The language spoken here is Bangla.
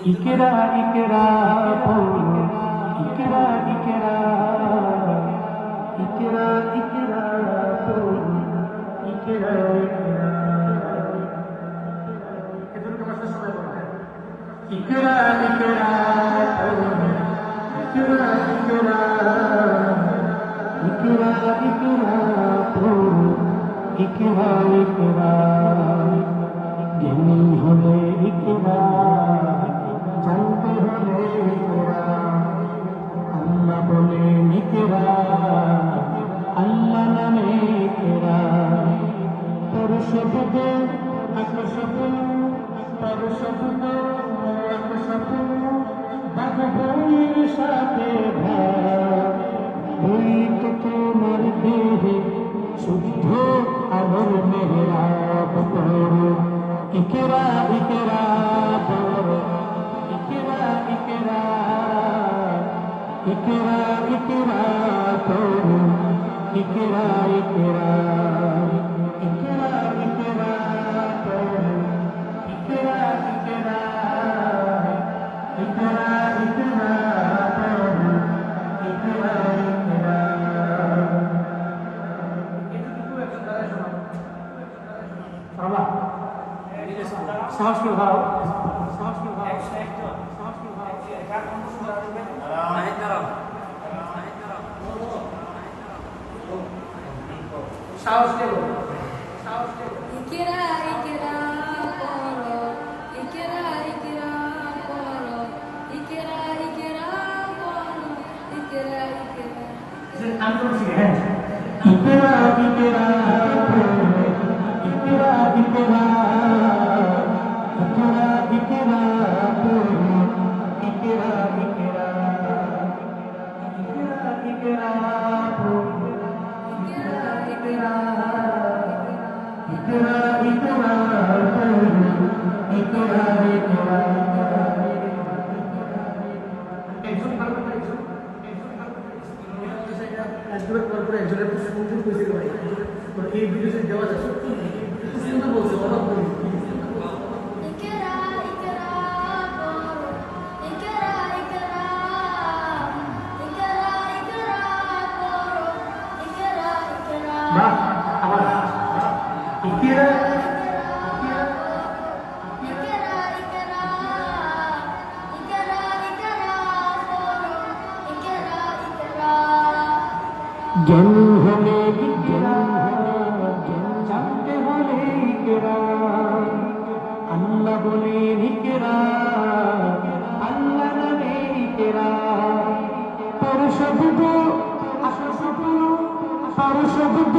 ইকরা ইকরা পড়ো ইকরা ইকরা ইকরা ইকরা পড়ো ইকরা ইকরা এতটুকু ভাষা সবাই বলে ইকরা ইকরা পড়ো ইকরা ইকরা ইকরা ইকরা পড়ো ইকরা ইকরা জ্ঞানী হলে ইকরা জানতে হলে ইকরা আল্লাহ বলে ইকরা আল্লাহ নামে ইকরা তোর শব্দ আকশব্দ তোর শব্দ আকশব্দ বাঘ বইয়ের সাথে ভাগ বই তো তোমার দেহে শুদ্ধ আলোর মেহরাব পড়ো ইকরা ইকরা পড়ো ইকরা ইকরা ইকরা ইকরা পড়ো ইকরা ইকরা ইকরা ইকরা পড়ো ইকরা ইকরা ইকরা ইকরা পড়ো ইকরা ইকরা সাহস করে দাও সাহস করে দাও সাহস করে দাও সাহস দেবো সাহস দেবো ইকরা ইকরা পড়ো ইকরা ইকরা পড়ো ইকরা ইকরা পড়ো ইকরা ইকরা আমি তো শিখে ইকরা ইকরা পড়ো ইকরা ইকরা ইকরা ইকরা পড়ো ইকরা ইকরা ইকরা ইকরা পড়ো ইকরা ইকরা ইকরা ইকরা পড়ো ইকরা ইকরা একজন ভালো একজন একজনের পর পর একজনের সুন্দর কইছে ভাই এই ভিডিওতে দেওয়া যায় সত্যি সুন্দর বলছে অবাক করে ইকরা ইকরা পড়ো ইকরা ইকরা ইকরা ইকরা পড়ো ইকরা ইকরা বাহ আবার ইকরা ইকরা ইকরা ইকরা ইকরা পড়ো ইকরা ইকরা জ্ঞান হলে ইকরা জানতে হলে ইকরা আল্লাহ বলে ইকরা আল্লাহ নামে ইকরা পর শব্দ আকশব্দ পর শব্দ